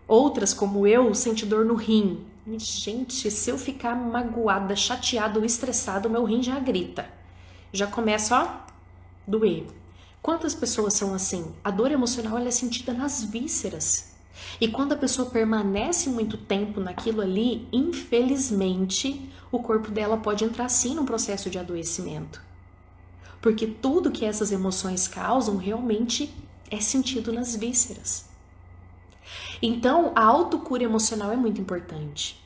Outras, como eu, sentem dor no rim. Gente, se eu ficar magoada, chateada ou estressada, o meu rim já grita. Já começa, a doer. Quantas pessoas são assim? A dor emocional ela é sentida nas vísceras. E quando a pessoa permanece muito tempo naquilo ali, infelizmente, o corpo dela pode entrar sim num processo de adoecimento. Porque tudo que essas emoções causam realmente é sentido nas vísceras. Então, a autocura emocional é muito importante.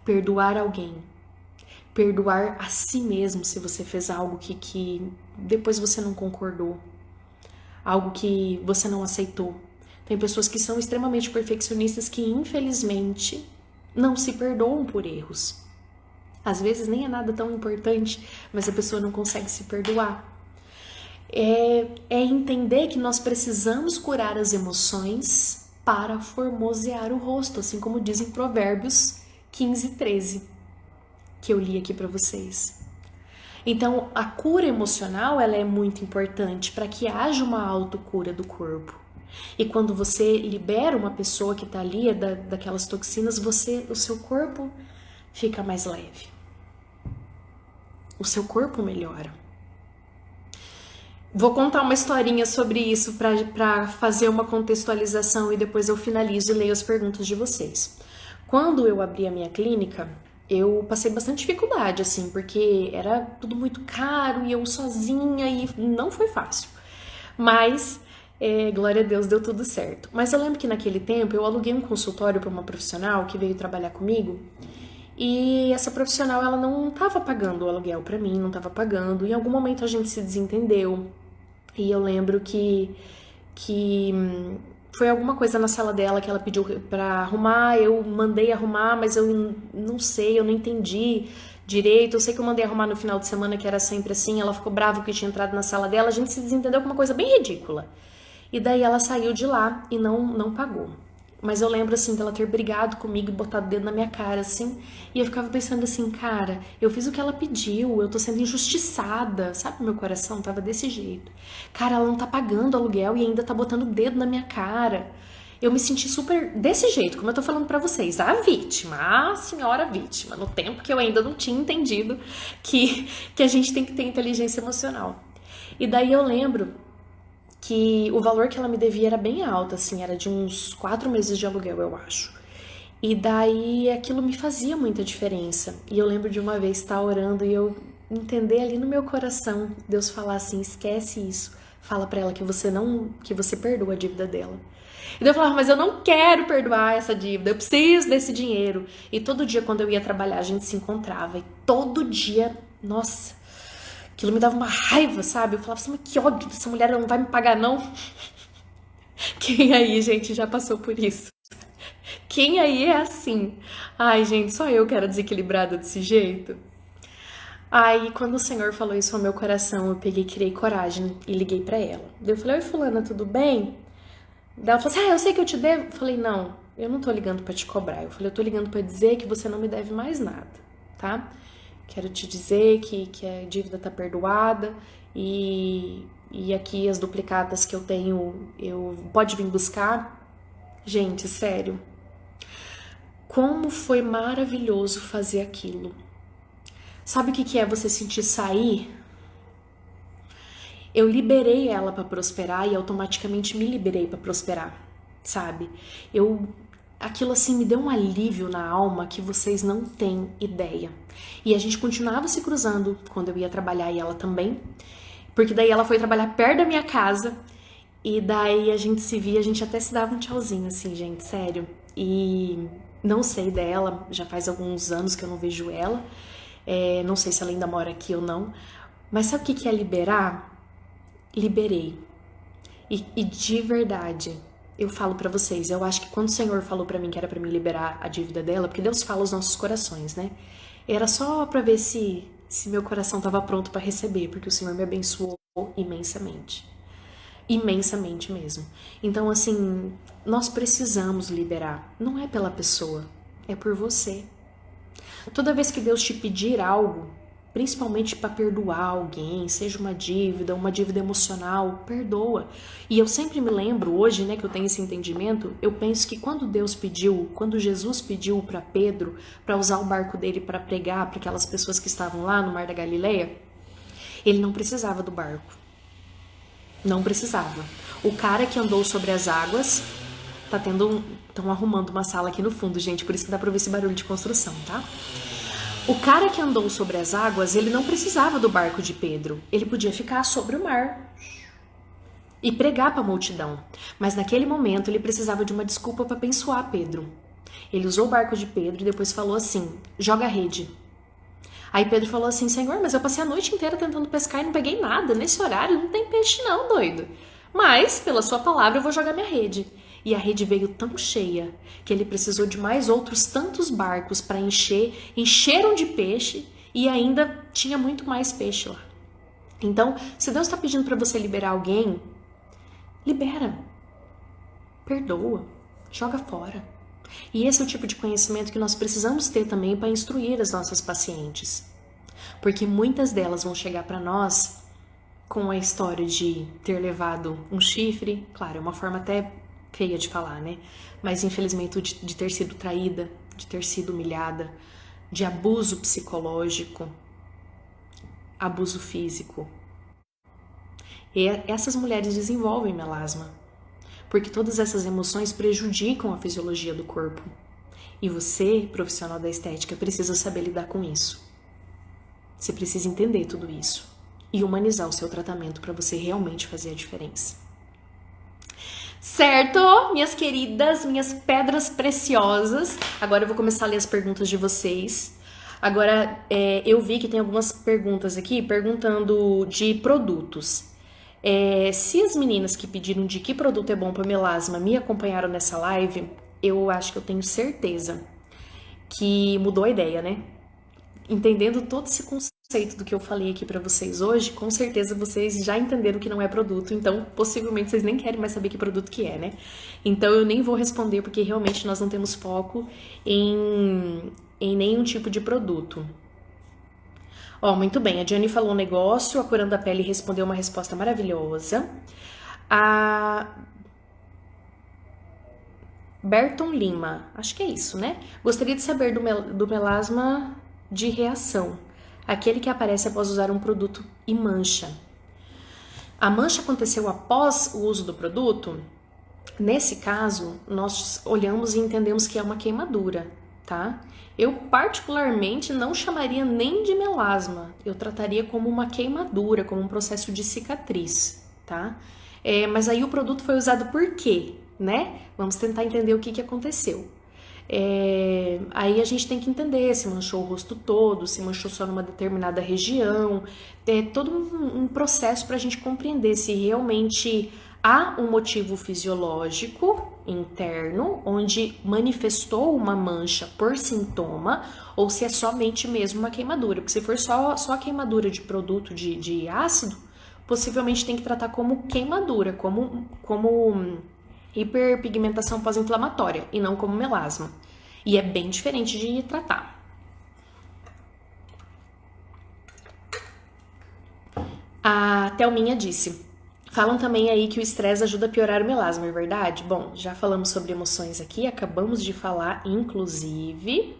Perdoar alguém. Perdoar a si mesmo se você fez algo que depois você não concordou, algo que você não aceitou. Tem pessoas que são extremamente perfeccionistas que, infelizmente, não se perdoam por erros. Às vezes nem é nada tão importante, mas a pessoa não consegue se perdoar. É entender que nós precisamos curar as emoções para formosear o rosto, assim como dizem Provérbios 15:13, que eu li aqui para vocês. Então, a cura emocional, ela é muito importante para que haja uma autocura do corpo. E quando você libera uma pessoa que está ali daquelas toxinas, o seu corpo fica mais leve. O seu corpo melhora. Vou contar uma historinha sobre isso para fazer uma contextualização e depois eu finalizo e leio as perguntas de vocês. Quando eu abri a minha clínica, eu passei bastante dificuldade, assim, porque era tudo muito caro e eu sozinha e não foi fácil. Mas, glória a Deus, deu tudo certo. Mas eu lembro que naquele tempo eu aluguei um consultório para uma profissional que veio trabalhar comigo e essa profissional, ela não estava pagando o aluguel para mim, não estava pagando. Em algum momento a gente se desentendeu e eu lembro que foi alguma coisa na sala dela que ela pediu pra arrumar, eu mandei arrumar, mas eu não sei, eu não entendi direito. Eu sei que eu mandei arrumar no final de semana, que era sempre assim, ela ficou brava porque eu tinha entrado na sala dela, a gente se desentendeu com uma coisa bem ridícula. E daí ela saiu de lá e não pagou. Mas eu lembro, assim, dela ter brigado comigo e botado o dedo na minha cara, assim. E eu ficava pensando assim, cara, eu fiz o que ela pediu, eu tô sendo injustiçada. Sabe, meu coração tava desse jeito. Cara, ela não tá pagando aluguel e ainda tá botando o dedo na minha cara. Eu me senti super desse jeito, como eu tô falando pra vocês. A vítima, a senhora vítima. No tempo que eu ainda não tinha entendido que a gente tem que ter inteligência emocional. E daí eu lembro que o valor que ela me devia era bem alto, assim, era de uns 4 meses de aluguel, eu acho. E daí aquilo me fazia muita diferença. E eu lembro de uma vez estar orando e eu entender ali no meu coração, Deus falar assim, esquece isso. Fala pra ela que você perdoa a dívida dela. E daí eu falava, mas eu não quero perdoar essa dívida, eu preciso desse dinheiro. E todo dia quando eu ia trabalhar, a gente se encontrava. E todo dia, nossa, aquilo me dava uma raiva, sabe? Eu falava assim, mas que ódio, essa mulher não vai me pagar, não? Quem aí, gente, já passou por isso? Quem aí é assim? Ai, gente, só eu que era desequilibrada desse jeito? Aí, quando o Senhor falou isso ao meu coração, eu peguei, criei coragem e liguei pra ela. Daí eu falei, oi, fulana, tudo bem? Daí ela falou assim, eu sei que eu te devo. Eu falei, não, eu não tô ligando pra te cobrar. Eu falei, eu tô ligando pra dizer que você não me deve mais nada, tá? Quero te dizer que a dívida tá perdoada e aqui as duplicatas que eu tenho, pode vir buscar. Gente, sério, como foi maravilhoso fazer aquilo. Sabe o que é você sentir sair? Eu liberei ela para prosperar e automaticamente me liberei para prosperar, sabe? Aquilo assim me deu um alívio na alma que vocês não têm ideia. E a gente continuava se cruzando quando eu ia trabalhar e ela também, porque daí ela foi trabalhar perto da minha casa e daí a gente se via, a gente até se dava um tchauzinho assim, gente, sério. E não sei dela, já faz alguns anos que eu não vejo ela, não sei se ela ainda mora aqui ou não, mas sabe o que é liberar? Liberei. E de verdade, eu falo pra vocês, eu acho que quando o Senhor falou pra mim que era pra me liberar a dívida dela, porque Deus fala aos nossos corações, né? Era só pra ver se meu coração tava pronto pra receber, porque o Senhor me abençoou imensamente. Imensamente mesmo. Então, assim, nós precisamos liberar. Não é pela pessoa, é por você. Toda vez que Deus te pedir algo, principalmente para perdoar alguém, seja uma dívida emocional, perdoa. E eu sempre me lembro, hoje, né, que eu tenho esse entendimento, eu penso que quando Jesus pediu para Pedro para usar o barco dele para pregar para aquelas pessoas que estavam lá no Mar da Galileia, ele não precisava do barco. Não precisava. O cara que andou sobre as águas estão arrumando uma sala aqui no fundo, gente, por isso que dá para ouvir esse barulho de construção, tá? O cara que andou sobre as águas, ele não precisava do barco de Pedro. Ele podia ficar sobre o mar e pregar para a multidão. Mas naquele momento ele precisava de uma desculpa para abençoar Pedro. Ele usou o barco de Pedro e depois falou assim, joga a rede. Aí Pedro falou assim, Senhor, mas eu passei a noite inteira tentando pescar e não peguei nada. Nesse horário não tem peixe não, doido. Mas, pela sua palavra, eu vou jogar minha rede. E a rede veio tão cheia que ele precisou de mais outros tantos barcos para encher. Encheram de peixe e ainda tinha muito mais peixe lá. Então, se Deus está pedindo para você liberar alguém, libera. Perdoa. Joga fora. E esse é o tipo de conhecimento que nós precisamos ter também para instruir as nossas pacientes. Porque muitas delas vão chegar para nós com a história de ter levado um chifre, claro, é uma forma até feia de falar, né? Mas infelizmente de ter sido traída, de ter sido humilhada, de abuso psicológico, abuso físico. E essas mulheres desenvolvem melasma, porque todas essas emoções prejudicam a fisiologia do corpo. E você, profissional da estética, precisa saber lidar com isso. Você precisa entender tudo isso e humanizar o seu tratamento para você realmente fazer a diferença. Certo, minhas queridas, minhas pedras preciosas. Agora eu vou começar a ler as perguntas de vocês. Agora, eu vi que tem algumas perguntas aqui perguntando de produtos. Se as meninas que pediram de que produto é bom para melasma me acompanharam nessa live, eu acho que eu tenho certeza que mudou a ideia, né? Entendendo todo esse conceito do que eu falei aqui para vocês hoje, com certeza vocês já entenderam que não é produto, então possivelmente vocês nem querem mais saber que produto que é, né? Então eu nem vou responder porque realmente nós não temos foco em nenhum tipo de produto. Ó, muito bem, a Diane falou um negócio, a Curando a Pele respondeu uma resposta maravilhosa. A Berton Lima, acho que é isso, né? Gostaria de saber do melasma de reação, aquele que aparece após usar um produto e mancha. A mancha aconteceu após o uso do produto? Nesse caso, nós olhamos e entendemos que é uma queimadura, tá? Eu particularmente não chamaria nem de melasma, eu trataria como uma queimadura, como um processo de cicatriz, tá? Mas aí o produto foi usado por quê, né? Vamos tentar entender o que aconteceu. Aí a gente tem que entender se manchou o rosto todo, se manchou só numa determinada região, todo um processo para a gente compreender se realmente há um motivo fisiológico interno onde manifestou uma mancha por sintoma ou se é somente mesmo uma queimadura, porque se for só a queimadura de produto de ácido, possivelmente tem que tratar como queimadura, como hiperpigmentação pós-inflamatória e não como melasma. E é bem diferente de tratar. A Thelminha disse, falam também aí que o estresse ajuda a piorar o melasma, é verdade? Bom, já falamos sobre emoções aqui, acabamos de falar, inclusive.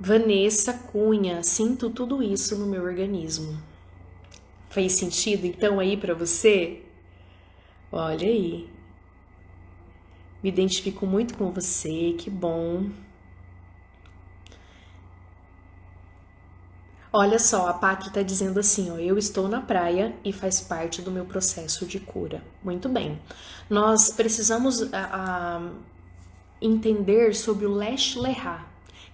Vanessa Cunha, sinto tudo isso no meu organismo. Fez sentido então aí pra você? Olha aí. Me identifico muito com você, que bom. Olha só, a Pátria tá dizendo assim, ó, eu estou na praia e faz parte do meu processo de cura. Muito bem. Nós precisamos entender sobre o Lesh Lehá,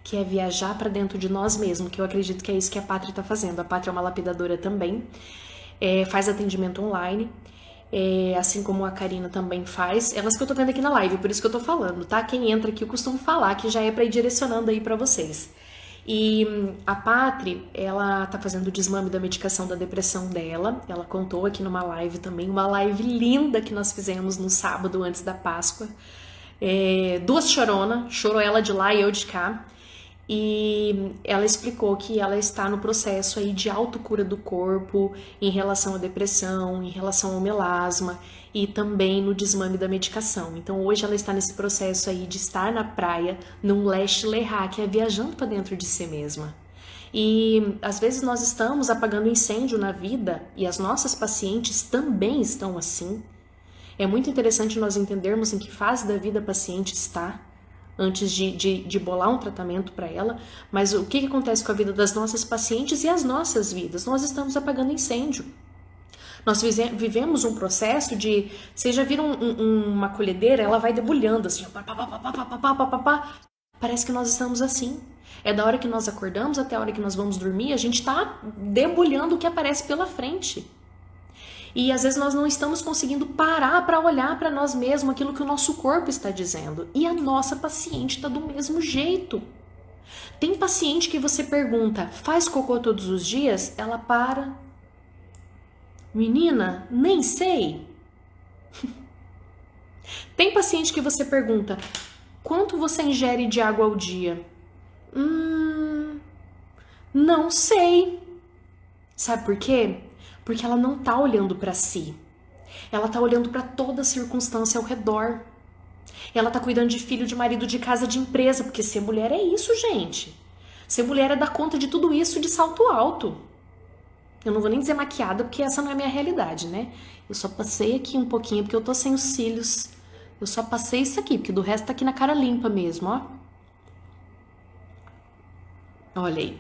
que é viajar para dentro de nós mesmos, que eu acredito que é isso que a Pátria tá fazendo. A Pátria é uma lapidadora também. Faz atendimento online, assim como a Karina também faz, elas que eu tô vendo aqui na live, por isso que eu tô falando, tá? Quem entra aqui eu costumo falar, que já é pra ir direcionando aí pra vocês. E a Patri, ela tá fazendo o desmame da medicação da depressão dela, ela contou aqui numa live também, uma live linda que nós fizemos no sábado antes da Páscoa, duas choronas, chorou ela de lá e eu de cá. E ela explicou que ela está no processo aí de autocura do corpo em relação à depressão, em relação ao melasma e também no desmame da medicação. Então hoje ela está nesse processo aí de estar na praia, num Lesh Lehá, que é viajando para dentro de si mesma. E às vezes nós estamos apagando incêndio na vida e as nossas pacientes também estão assim. É muito interessante nós entendermos em que fase da vida a paciente está, antes de bolar um tratamento para ela, mas o que acontece com a vida das nossas pacientes e as nossas vidas? Nós estamos apagando incêndio. Nós vivemos um processo de, vocês já viram uma colhedeira, ela vai debulhando assim, Parece que nós estamos assim. É da hora que nós acordamos até a hora que nós vamos dormir, a gente tá debulhando o que aparece pela frente. E às vezes nós não estamos conseguindo parar para olhar para nós mesmos aquilo que o nosso corpo está dizendo. E a nossa paciente está do mesmo jeito. Tem paciente que você pergunta, faz cocô todos os dias? Ela para. Menina, nem sei. Tem paciente que você pergunta, quanto você ingere de água ao dia? Não sei. Sabe por quê? Porque ela não tá olhando para si. Ela tá olhando para toda a circunstância ao redor. Ela tá cuidando de filho, de marido, de casa, de empresa, porque ser mulher é isso, gente. Ser mulher é dar conta de tudo isso de salto alto. Eu não vou nem dizer maquiada, porque essa não é a minha realidade, né? Eu só passei aqui um pouquinho, porque eu tô sem os cílios. Eu só passei isso aqui, porque do resto tá aqui na cara limpa mesmo, ó. Olha aí.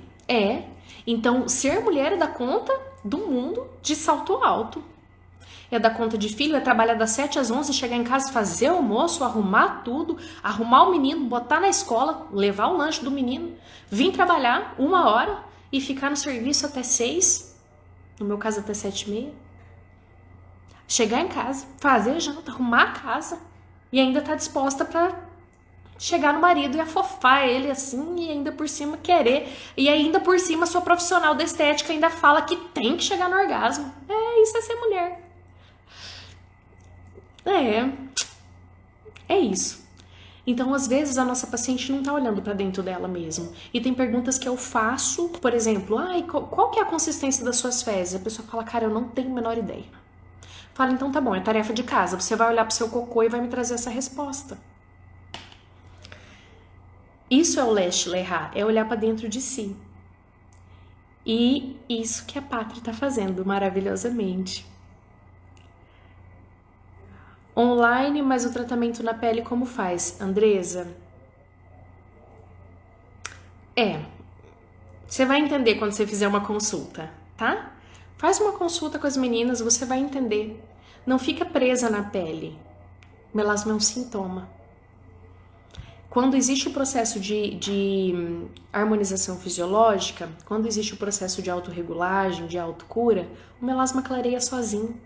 Então, ser mulher é dar conta do mundo de salto alto. É dar conta de filho, é trabalhar das 7 às 11, chegar em casa, fazer o almoço, arrumar tudo, arrumar o menino, botar na escola, levar o lanche do menino, vir trabalhar 1 hora e ficar no serviço até 6, no meu caso até 7h30. Chegar em casa, fazer janta, arrumar a casa e ainda tá disposta para chegar no marido e afofar ele assim e ainda por cima querer. E ainda por cima sua profissional da estética ainda fala que tem que chegar no orgasmo. Isso é ser mulher. É isso. Então, às vezes, a nossa paciente não tá olhando pra dentro dela mesmo. E tem perguntas que eu faço, por exemplo, qual que é a consistência das suas fezes? A pessoa fala, cara, eu não tenho a menor ideia. Fala, então tá bom, é tarefa de casa. Você vai olhar pro seu cocô e vai me trazer essa resposta. Isso é o leste lerrar, é olhar pra dentro de si. E isso que a Pátria tá fazendo maravilhosamente. Online, mas o tratamento na pele como faz? Andresa? Você vai entender quando você fizer uma consulta, tá? Faz uma consulta com as meninas, você vai entender. Não fica presa na pele. Melasma é um sintoma. Quando existe o processo de harmonização fisiológica, quando existe o processo de autorregulagem, de autocura, o melasma clareia sozinho.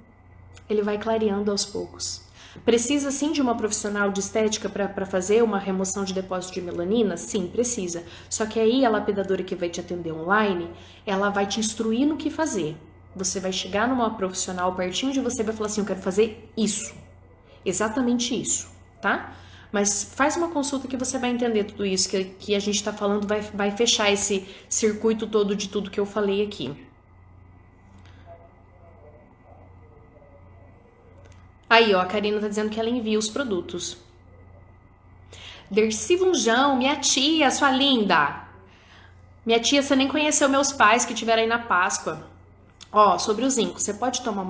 Ele vai clareando aos poucos. Precisa sim de uma profissional de estética para fazer uma remoção de depósito de melanina? Sim, precisa. Só que aí a lapidadora que vai te atender online, ela vai te instruir no que fazer. Você vai chegar numa profissional pertinho de você e vai falar assim, eu quero fazer isso. Exatamente isso, tá? Mas faz uma consulta que você vai entender tudo isso que a gente está falando, vai fechar esse circuito todo de tudo que eu falei aqui. Aí, ó, a Karina tá dizendo que ela envia os produtos. Dercy Vunjão, minha tia, sua linda. Minha tia, você nem conheceu meus pais que tiveram aí na Páscoa. Ó, sobre o zinco, você pode tomar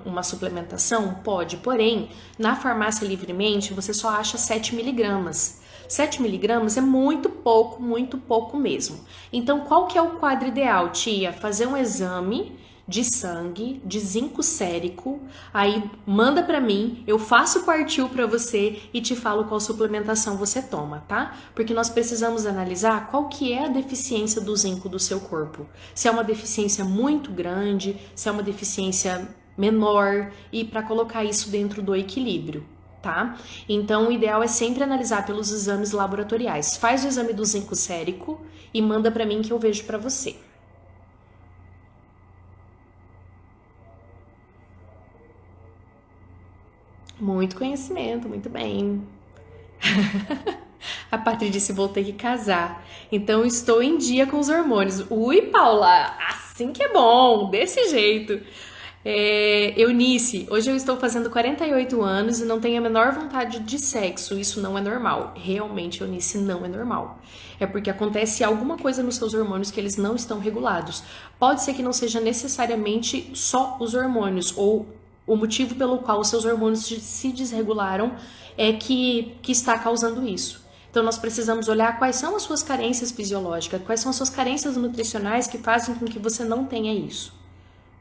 uma suplementação? Pode, porém, na farmácia livremente, você só acha 7 miligramas. 7 miligramas é muito pouco mesmo. Então, qual que é o quadro ideal, tia? Fazer um exame de sangue, de zinco sérico, aí manda pra mim, eu faço partiu pra você e te falo qual suplementação você toma, tá? Porque nós precisamos analisar qual que é a deficiência do zinco do seu corpo. Se é uma deficiência muito grande, se é uma deficiência menor, e para colocar isso dentro do equilíbrio, tá? Então, o ideal é sempre analisar pelos exames laboratoriais. Faz o exame do zinco sérico e manda pra mim que eu vejo pra você. Muito conhecimento, muito bem. A Patrícia disse, vou ter que casar. Então, estou em dia com os hormônios. Ui, Paula, assim que é bom, desse jeito. Eunice, hoje eu estou fazendo 48 anos e não tenho a menor vontade de sexo. Isso não é normal. Realmente, Eunice, não é normal. É porque acontece alguma coisa nos seus hormônios que eles não estão regulados. Pode ser que não seja necessariamente só os hormônios, ou o motivo pelo qual os seus hormônios se desregularam é que está causando isso. Então, nós precisamos olhar quais são as suas carências fisiológicas, quais são as suas carências nutricionais que fazem com que você não tenha isso,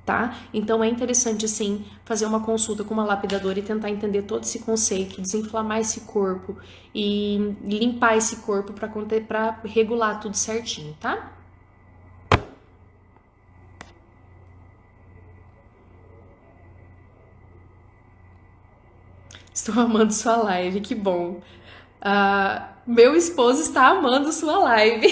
tá? Então é interessante, sim, fazer uma consulta com uma lapidadora e tentar entender todo esse conceito, desinflamar esse corpo e limpar esse corpo para regular tudo certinho, tá? Estou amando sua live, que bom. Meu esposo está amando sua live.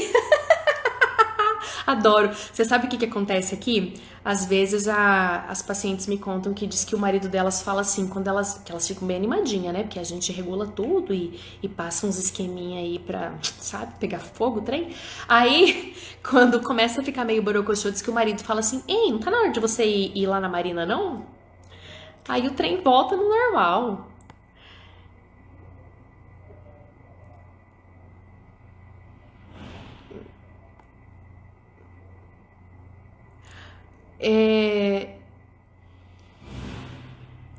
Adoro. Você sabe o que acontece aqui? Às vezes as pacientes me contam que diz que o marido delas fala assim, que elas ficam bem animadinhas, né? Porque a gente regula tudo e passa uns esqueminha aí pra, sabe, pegar fogo, o trem. Aí, quando começa a ficar meio borocochô, diz que o marido fala assim, ei, não tá na hora de você ir lá na Marina, não? Aí o trem volta no normal.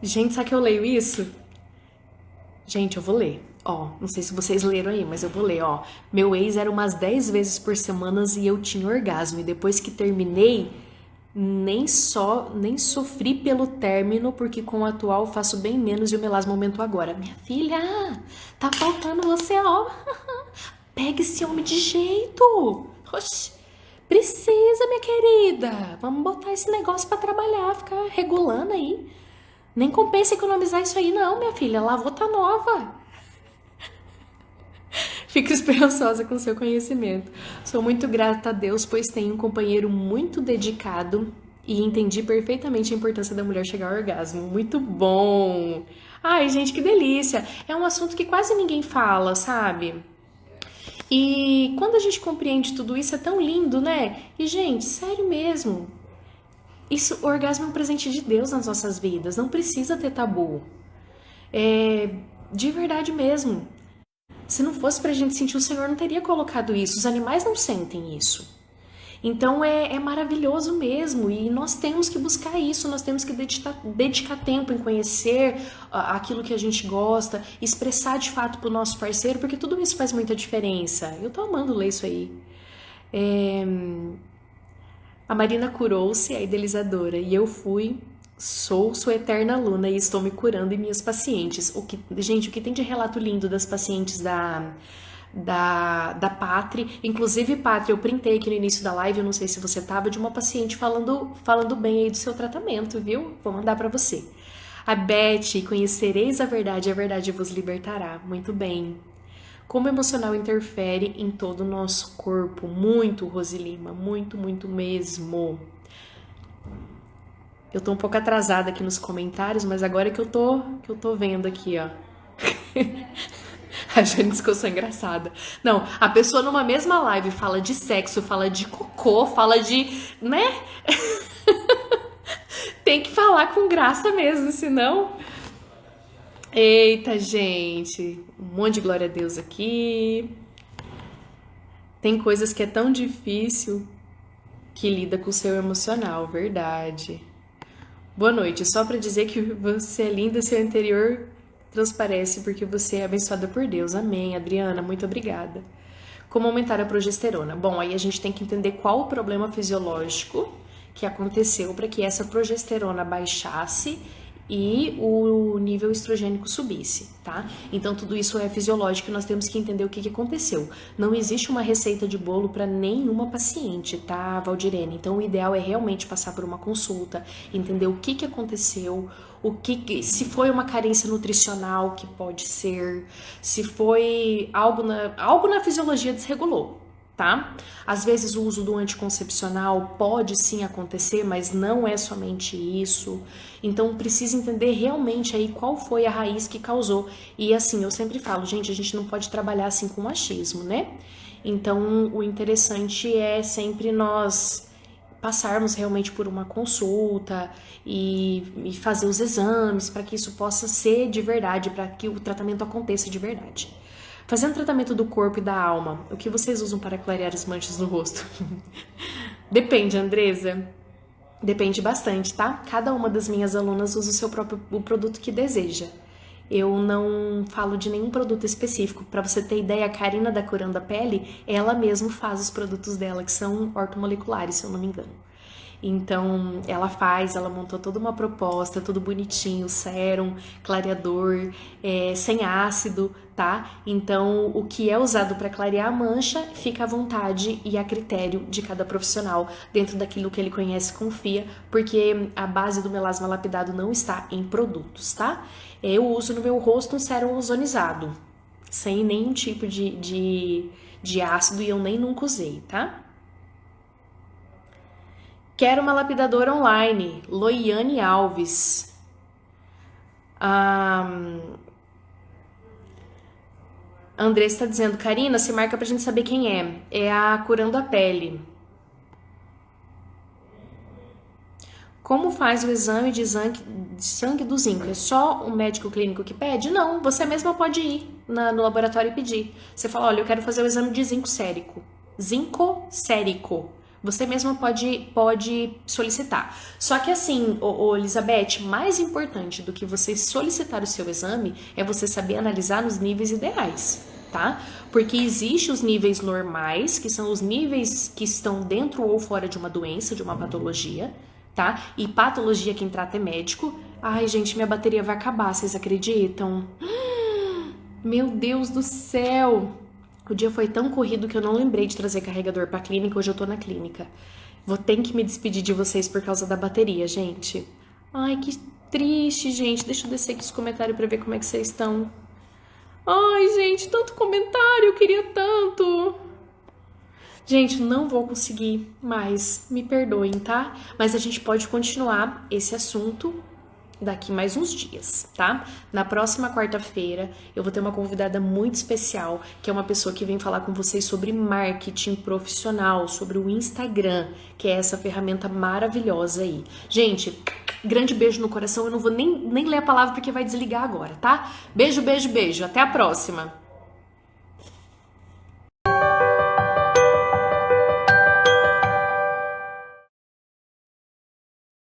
Gente, sabe que eu leio isso? Gente, eu vou ler. Ó, não sei se vocês leram aí, mas eu vou ler, ó. Meu ex era umas 10 vezes por semana e eu tinha orgasmo. E depois que terminei, nem sofri pelo término, porque com o atual faço bem menos e o melasma aumentou agora. Minha filha, tá faltando você, ó. Pega esse homem de jeito. Oxi, precisa, minha querida. Vamos botar esse negócio pra trabalhar, ficar regulando aí. Nem compensa economizar isso aí, não, minha filha. Lavou tá nova. Fico esperançosa com seu conhecimento. Sou muito grata a Deus, pois tenho um companheiro muito dedicado e entendi perfeitamente a importância da mulher chegar ao orgasmo. Muito bom! Ai, gente, que delícia! É um assunto que quase ninguém fala, sabe? E quando a gente compreende tudo isso, é tão lindo, né? E, gente, sério mesmo. O orgasmo é um presente de Deus nas nossas vidas. Não precisa ter tabu. De verdade mesmo. Se não fosse pra gente sentir, o Senhor não teria colocado isso. Os animais não sentem isso. Então é maravilhoso mesmo. E nós temos que buscar isso. Nós temos que dedicar tempo em conhecer aquilo que a gente gosta, expressar de fato pro nosso parceiro, porque tudo isso faz muita diferença. Eu tô amando ler isso aí. A Marina curou-se, a idealizadora, e eu sou sua eterna aluna e estou me curando em minhas pacientes. Gente, o que tem de relato lindo das pacientes da Patri. Inclusive, Patri, eu printei aqui no início da live, eu não sei se você tava, de uma paciente falando bem aí do seu tratamento, viu? Vou mandar pra você. A Beth, conhecereis a verdade vos libertará. Muito bem. Como o emocional interfere em todo o nosso corpo. Muito, Rose Lima, muito, muito mesmo. Eu tô um pouco atrasada aqui nos comentários, mas agora que eu tô vendo aqui, ó. A Jane disse que eu sou engraçada. Não, a pessoa numa mesma live fala de sexo, fala de cocô, fala de, né? Tem que falar com graça mesmo, senão... Eita, gente. Um monte de glória a Deus aqui. Tem coisas que é tão difícil que lida com o seu emocional, verdade. Boa noite. Só pra dizer que você é linda e seu interior transparece porque você é abençoada por Deus. Amém, Adriana. Muito obrigada. Como aumentar a progesterona? Bom, aí a gente tem que entender qual o problema fisiológico que aconteceu para que essa progesterona baixasse e o nível estrogênico subisse, tá? Então tudo isso é fisiológico e nós temos que entender o que aconteceu. Não existe uma receita de bolo para nenhuma paciente, tá, Valdirene? Então o ideal é realmente passar por uma consulta, entender o que aconteceu, se foi uma carência nutricional, que pode ser, se foi algo na fisiologia desregulou, tá? Às vezes o uso do anticoncepcional pode sim acontecer, mas não é somente isso. Então precisa entender realmente aí qual foi a raiz que causou. E assim, eu sempre falo, gente, a gente não pode trabalhar assim com machismo, né? Então o interessante é sempre nós passarmos realmente por uma consulta e fazer os exames para que isso possa ser de verdade, para que o tratamento aconteça de verdade. Fazendo tratamento do corpo e da alma, o que vocês usam para clarear as manchas no rosto? Depende, Andresa. Depende bastante, tá? Cada uma das minhas alunas usa o produto que deseja. Eu não falo de nenhum produto específico. Para você ter ideia, a Karina da Curando a Pele, ela mesma faz os produtos dela, que são ortomoleculares, se eu não me engano. Então, ela montou toda uma proposta, tudo bonitinho, sérum, clareador, sem ácido, tá? Então, o que é usado para clarear a mancha fica à vontade e a critério de cada profissional, dentro daquilo que ele conhece e confia, porque a base do melasma lapidado não está em produtos, tá? Eu uso no meu rosto um sérum ozonizado, sem nenhum tipo de ácido e eu nem nunca usei, tá? Quero uma lapidadora online. Loiane Alves. André está dizendo, Karina, se marca pra gente saber quem é. É a Curando a Pele. Como faz o exame de sangue do zinco? É só o médico clínico que pede? Não, você mesma pode ir no laboratório e pedir. Você fala, olha, eu quero fazer o exame de zinco sérico. Zinco sérico. Você mesma pode solicitar. Só que assim, Elizabeth, mais importante do que você solicitar o seu exame é você saber analisar nos níveis ideais, tá? Porque existe os níveis normais, que são os níveis que estão dentro ou fora de uma doença, de uma patologia, tá? E patologia quem trata é médico. Ai, gente, minha bateria vai acabar, vocês acreditam? Meu Deus do céu! O dia foi tão corrido que eu não lembrei de trazer carregador pra clínica, hoje eu tô na clínica. Vou ter que me despedir de vocês por causa da bateria, gente. Ai, que triste, gente. Deixa eu descer aqui os comentários pra ver como é que vocês estão. Ai, gente, tanto comentário, eu queria tanto. Gente, não vou conseguir mais, me perdoem, tá? Mas a gente pode continuar esse assunto daqui mais uns dias, tá? Na próxima quarta-feira eu vou ter uma convidada muito especial, que é uma pessoa que vem falar com vocês sobre marketing profissional, sobre o Instagram, que é essa ferramenta maravilhosa aí. Gente, grande beijo no coração, eu não vou nem ler a palavra porque vai desligar agora, tá? Beijo, beijo, beijo, até a próxima!